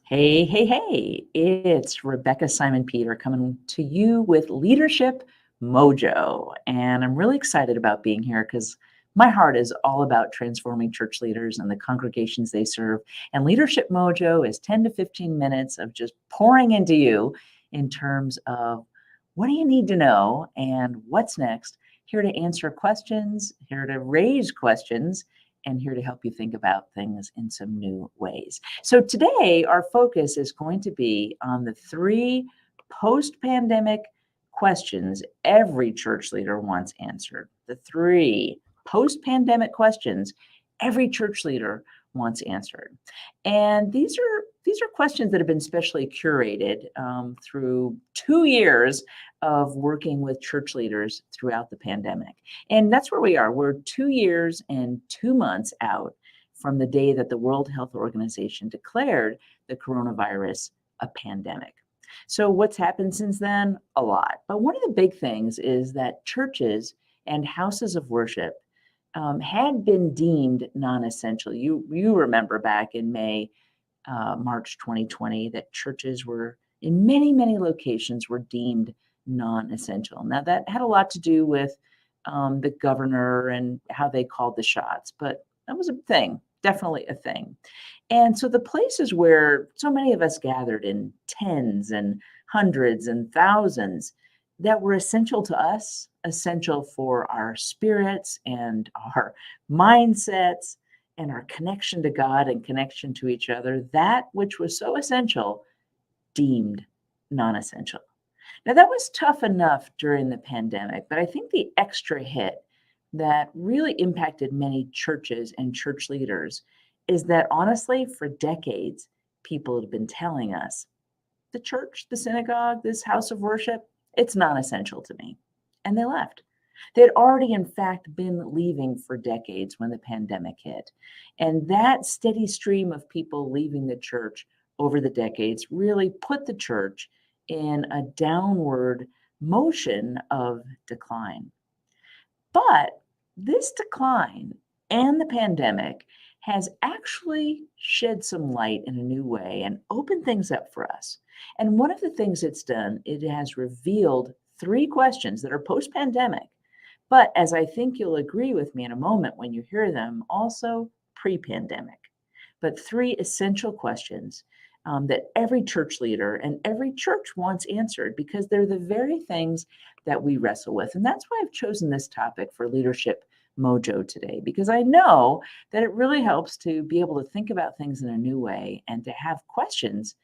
Hey, hey, hey, it's Rebecca Simon Peter coming to you with Leadership Mojo. And I'm really excited about being here because my heart is all about transforming church leaders and the congregations they serve. And Leadership Mojo is 10 to 15 minutes of just pouring into you in terms of what do you need to know and what's next. Here to answer questions, here to raise questions, and here to help you think about things in some new ways. So today, our focus is going to be on the three post-pandemic questions every church leader wants answered. The three post-pandemic questions every church leader wants answered. And these are questions that have been specially curated through 2 years of working with church leaders throughout the pandemic. And that's where we are. We're 2 years and 2 months out from the day that the World Health Organization declared the coronavirus a pandemic. So what's happened since then? A lot. But one of the big things is that churches and houses of worship had been deemed non-essential. You remember back in March 2020, that churches were in many locations were deemed non-essential. Now that had a lot to do with the governor and how they called the shots, but that was a thing, definitely a thing. And so the places where so many of us gathered in tens and hundreds and thousands that were essential to us, essential for our spirits and our mindsets and our connection to God and connection to each other, that which was so essential, deemed non-essential. Now, that was tough enough during the pandemic, but I think the extra hit that really impacted many churches and church leaders is that honestly, for decades, people had been telling us the church, the synagogue, this house of worship, it's non essential to me. And they left. They had already, in fact, been leaving for decades when the pandemic hit. And that steady stream of people leaving the church over the decades really put the church in a downward motion of decline. But this decline and the pandemic has actually shed some light in a new way and opened things up for us. And one of the things it's done, it has revealed three questions that are post pandemic. But as I think you'll agree with me in a moment when you hear them, also pre pandemic. But three essential questions that every church leader and every church wants answered because they're the very things that we wrestle with. And that's why I've chosen this topic for Leadership Mojo today, because I know that it really helps to be able to think about things in a new way and to have questions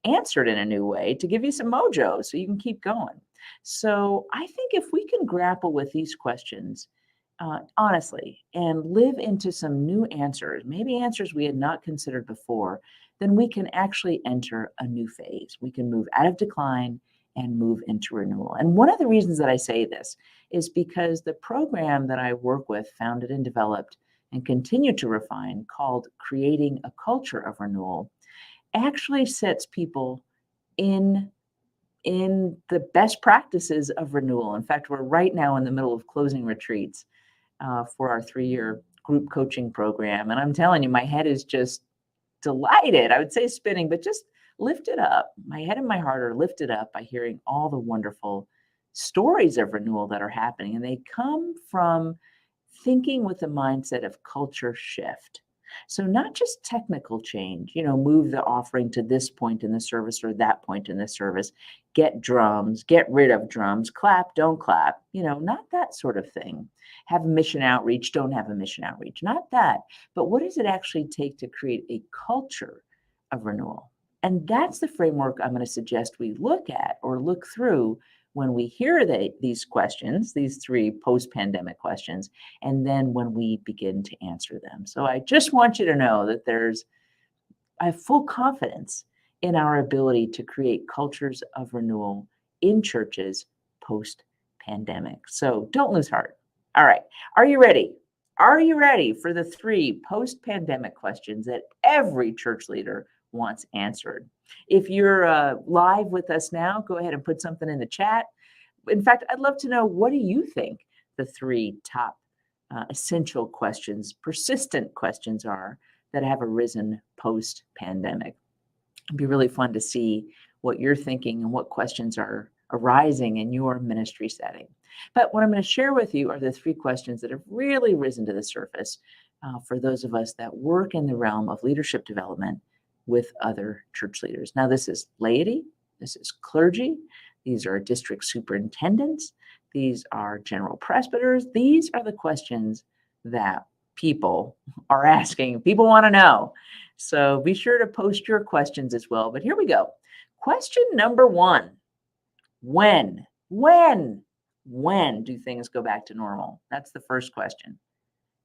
answered in a new way to give you some mojo so you can keep going. So I think if we can grapple with these questions honestly and live into some new answers, maybe answers we had not considered before, then we can actually enter a new phase. We can move out of decline and move into renewal. And one of the reasons that I say this is because the program that I work with, founded and developed and continue to refine, called Creating a Culture of Renewal, actually sets people in the best practices of renewal. In fact, we're right now in the middle of closing retreats for our 3-year group coaching program. And I'm telling you, my head is just delighted. I would say spinning, but just lifted up. My head and my heart are lifted up by hearing all the wonderful stories of renewal that are happening. And they come from thinking with the mindset of culture shift. So not just technical change, move the offering to this point in the service or that point in the service, get drums, get rid of drums, clap, don't clap, not that sort of thing. Have mission outreach, don't have a mission outreach, not that. But what does it actually take to create a culture of renewal? And that's the framework I'm going to suggest we look at or look through when we hear these questions, these three post-pandemic questions, and then when we begin to answer them. So I just want you to know that I have full confidence in our ability to create cultures of renewal in churches post-pandemic. So don't lose heart. All right. Are you ready? Are you ready for the three post-pandemic questions that every church leader wants answered? If you're live with us now, go ahead and put something in the chat. In fact, I'd love to know, what do you think the three top essential questions, persistent questions are that have arisen post-pandemic? It'd be really fun to see what you're thinking and what questions are arising in your ministry setting. But what I'm going to share with you are the three questions that have really risen to the surface for those of us that work in the realm of leadership development with other church leaders. Now, this is laity, this is clergy, these are district superintendents, these are general presbyters. These are the questions that people are asking. People want to know. So be sure to post your questions as well. But here we go. Question number one. When do things go back to normal? That's the first question.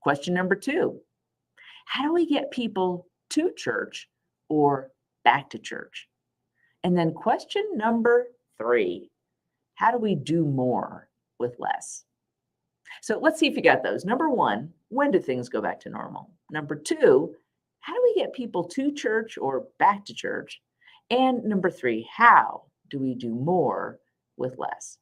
Question number two. How do we get people to church or back to church? And then question number three. How do we do more with less? So let's see if you got those. Number one, when do things go back to normal? Number two, how do we get people to church or back to church? And number three, how do we do more with less?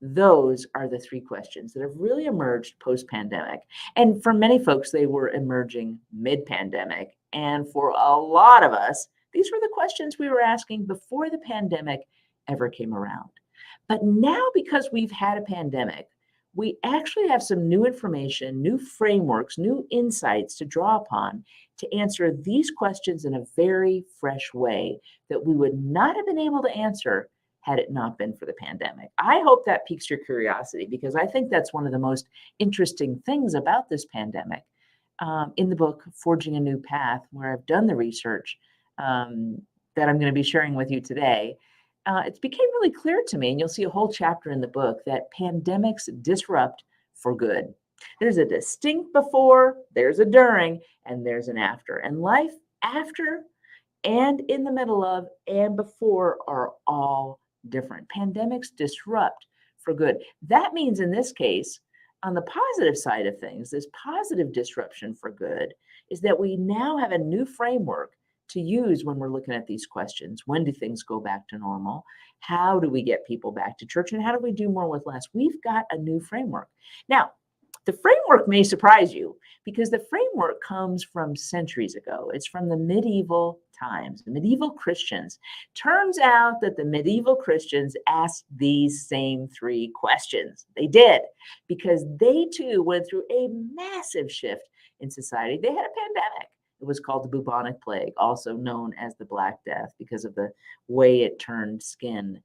Those are the three questions that have really emerged post-pandemic. And for many folks, they were emerging mid-pandemic. And for a lot of us, these were the questions we were asking before the pandemic ever came around. But now, because we've had a pandemic, we actually have some new information, new frameworks, new insights to draw upon to answer these questions in a very fresh way that we would not have been able to answer had it not been for the pandemic. I hope that piques your curiosity, because I think that's one of the most interesting things about this pandemic. In the book, Forging a New Path, where I've done the research that I'm going to be sharing with you today, it became really clear to me, and you'll see a whole chapter in the book, that pandemics disrupt for good. There's a distinct before, there's a during, and there's an after. And life after and in the middle of and before are all different. Pandemics disrupt for good. That means in this case, on the positive side of things, this positive disruption for good is that we now have a new framework to use when we're looking at these questions. When do things go back to normal? How do we get people back to church? And how do we do more with less? We've got a new framework. Now, the framework may surprise you, because the framework comes from centuries ago. It's from the medieval times, the medieval Christians. Turns out that the medieval Christians asked these same three questions. They did, because they too went through a massive shift in society. They had a pandemic. It was called the bubonic plague, also known as the Black Death, because of the way it turned skin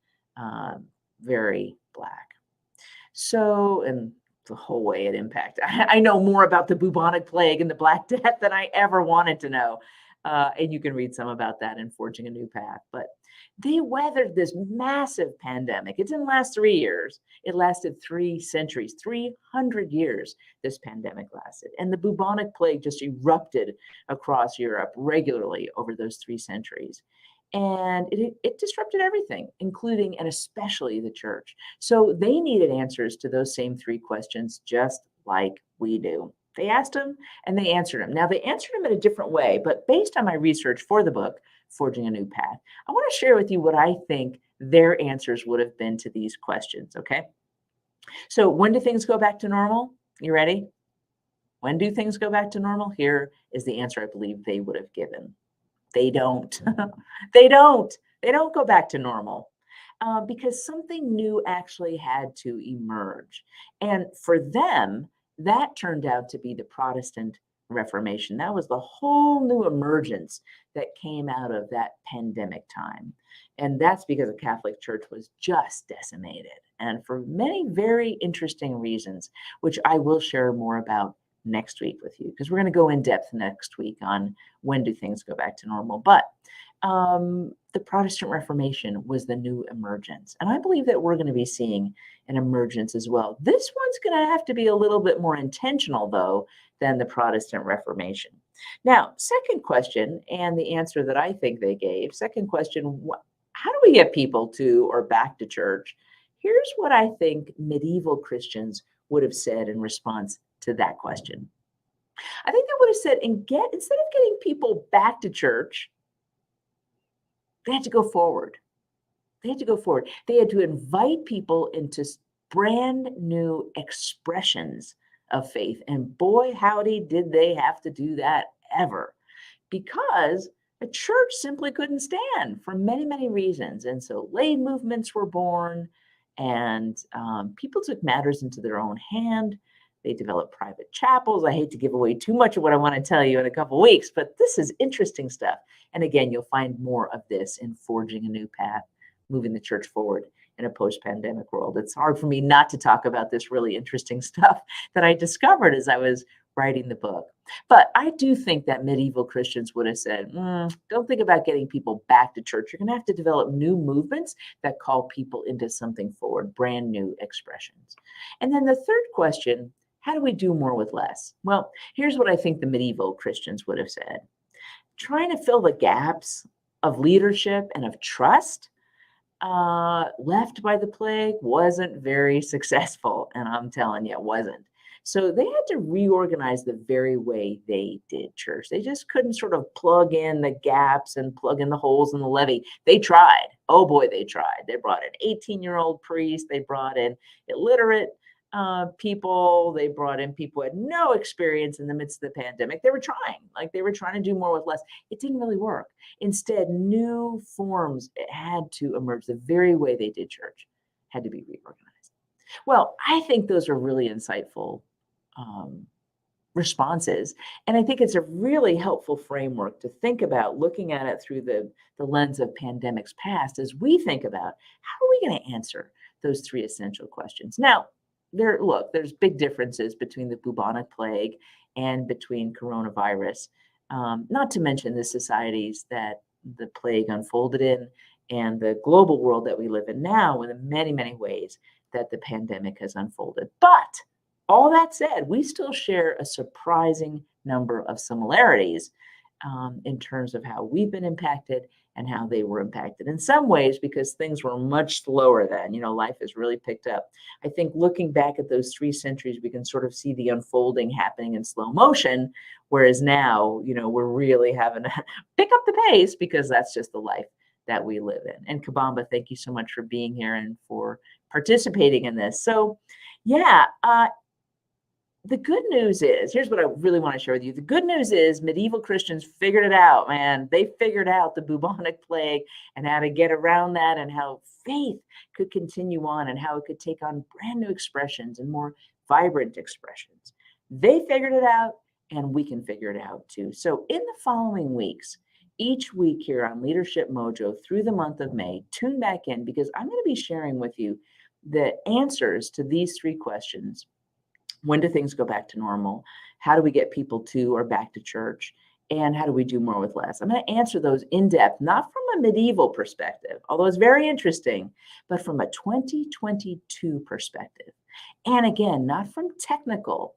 very black. So, and the whole way it impacted. I know more about the bubonic plague and the Black Death than I ever wanted to know. And you can read some about that in Forging a New Path. But they weathered this massive pandemic. It didn't last 3 years. It lasted 3 centuries, 300 years this pandemic lasted. And the bubonic plague just erupted across Europe regularly over those 3 centuries. And it disrupted everything, including and especially the church. So they needed answers to those same 3 questions, just like we do. They asked them and they answered them. Now, they answered them in a different way, but based on my research for the book, Forging a New Path, I want to share with you what I think their answers would have been to these questions, okay? So when do things go back to normal? You ready? When do things go back to normal? Here is the answer I believe they would have given. They don't. They don't. They don't go back to normal because something new actually had to emerge. And for them, that turned out to be the Protestant Reformation. That was the whole new emergence that came out of that pandemic time. And that's because the Catholic Church was just decimated. And for many very interesting reasons, which I will share more about next week with you, because we're going to go in depth next week on when do things go back to normal. But the Protestant Reformation was the new emergence. And I believe that we're going to be seeing an emergence as well. This one's going to have to be a little bit more intentional, though, than the Protestant Reformation. Now, second question, and the answer that I think they gave, second question, how do we get people to or back to church? Here's what I think medieval Christians would have said in response to that question. I think they would have said, instead of getting people back to church, they had to go forward. They had to go forward. They had to invite people into brand new expressions of faith. And boy, howdy, did they have to do that ever. Because the church simply couldn't stand for many, many reasons. And so lay movements were born, and people took matters into their own hand. They developed private chapels. I hate to give away too much of what I want to tell you in a couple weeks, but this is interesting stuff. And again, you'll find more of this in Forging a New Path, moving the church forward in a post-pandemic world. It's hard for me not to talk about this really interesting stuff that I discovered as I was writing the book. But I do think that medieval Christians would have said, don't think about getting people back to church. You're going to have to develop new movements that call people into something forward, brand new expressions. And then the third question, how do we do more with less? Well, here's what I think the medieval Christians would have said. Trying to fill the gaps of leadership and of trust left by the plague wasn't very successful. And I'm telling you, it wasn't. So they had to reorganize the very way they did church. They just couldn't sort of plug in the gaps and plug in the holes in the levee. They tried. Oh boy, they tried. They brought an 18-year-old priest. They brought in illiterate people. They brought in people who had no experience in the midst of the pandemic. They were trying to do more with less. It didn't really work. Instead, new forms had to emerge. The very way they did church had to be reorganized. Well, I think those are really insightful responses. And I think it's a really helpful framework to think about, looking at it through the lens of pandemics past, as we think about how are we going to answer those three essential questions. Now, there's big differences between the bubonic plague and between coronavirus, not to mention the societies that the plague unfolded in and the global world that we live in now, in the many, many ways that the pandemic has unfolded. But all that said, we still share a surprising number of similarities in terms of how we've been impacted and how they were impacted. In some ways, because things were much slower then, life has really picked up. I think looking back at those 3 centuries, we can sort of see the unfolding happening in slow motion, whereas now, we're really having to pick up the pace because that's just the life that we live in. And Kabamba, thank you so much for being here and for participating in this. So, yeah, the good news is, here's what I really want to share with you. The good news is medieval Christians figured it out, man. They figured out the bubonic plague and how to get around that and how faith could continue on and how it could take on brand new expressions and more vibrant expressions. They figured it out, and we can figure it out too. So in the following weeks, each week here on Leadership Mojo through the month of May, tune back in because I'm going to be sharing with you the answers to these 3 questions. When do things go back to normal? How do we get people to or back to church? And how do we do more with less? I'm going to answer those in depth, not from a medieval perspective, although it's very interesting, but from a 2022 perspective. And again, not from technical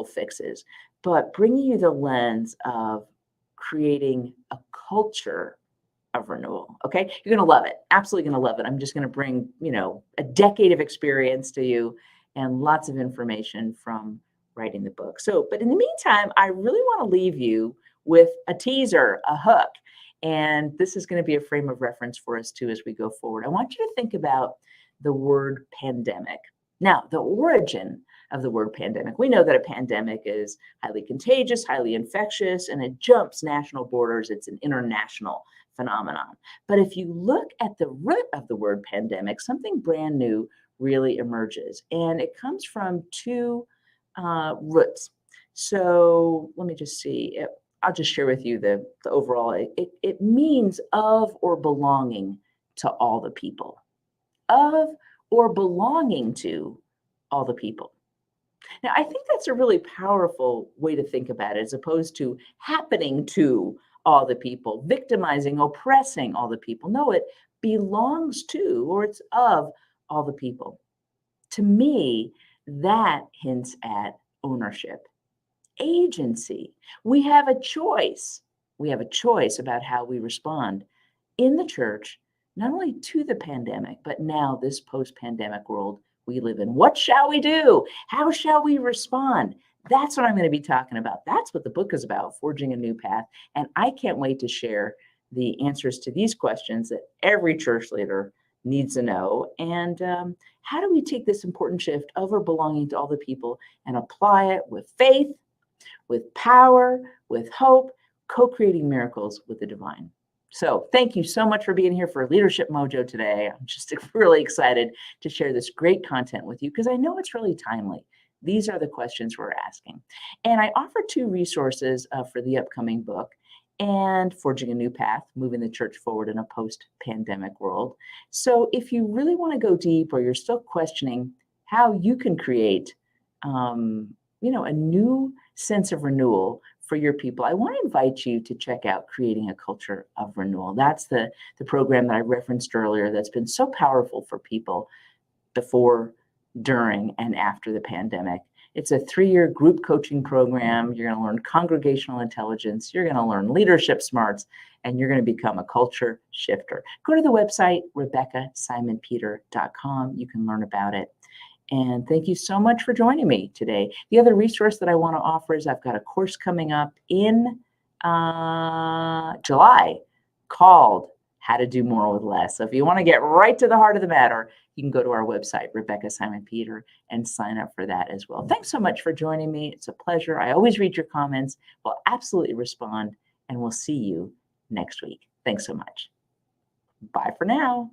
fixes, but bringing you the lens of creating a culture of renewal. Okay. You're going to love it. Absolutely going to love it. I'm just going to bring, a decade of experience to you and lots of information from writing the book. So, but in the meantime, I really want to leave you with a teaser, a hook. And this is going to be a frame of reference for us too as we go forward. I want you to think about the word pandemic. Now, the origin of the word pandemic. We know that a pandemic is highly contagious, highly infectious, and it jumps national borders. It's an international phenomenon. But if you look at the root of the word pandemic, something brand new really emerges. And it comes from 2 roots. So let me just see. I'll just share with you the overall. It means of or belonging to all the people. Of or belonging to all the people. Now, I think that's a really powerful way to think about it, as opposed to happening to all the people, victimizing, oppressing all the people. No, it belongs to, or it's of all the people. To me, that hints at ownership, agency. We have a choice. We have a choice about how we respond in the church, not only to the pandemic, but now this post-pandemic world we live in. What shall we do? How shall we respond? That's what I'm going to be talking about. That's what the book is about, Forging a New Path. And I can't wait to share the answers to these questions that every church leader needs to know. And how do we take this important shift of our belonging to all the people and apply it with faith, with power, with hope, co-creating miracles with the divine. So thank you so much for being here for Leadership Mojo today. I'm just really excited to share this great content with you because I know it's really timely. These are the questions we're asking. And I offer 2 resources for the upcoming book and Forging a New Path, Moving the Church Forward in a Post-Pandemic World. So if you really want to go deep or you're still questioning how you can create a new sense of renewal for your people, I want to invite you to check out Creating a Culture of Renewal. That's the program that I referenced earlier that's been so powerful for people before, during, and after the pandemic. It's a 3-year group coaching program. You're going to learn congregational intelligence. You're going to learn leadership smarts, and you're going to become a culture shifter. Go to the website, RebeccaSimonPeter.com. You can learn about it. And thank you so much for joining me today. The other resource that I want to offer is I've got a course coming up in July called How to Do More with Less. So if you want to get right to the heart of the matter, you can go to our website, Rebecca Simon Peter, and sign up for that as well. Thanks so much for joining me. It's a pleasure. I always read your comments. We'll absolutely respond, and we'll see you next week. Thanks so much. Bye for now.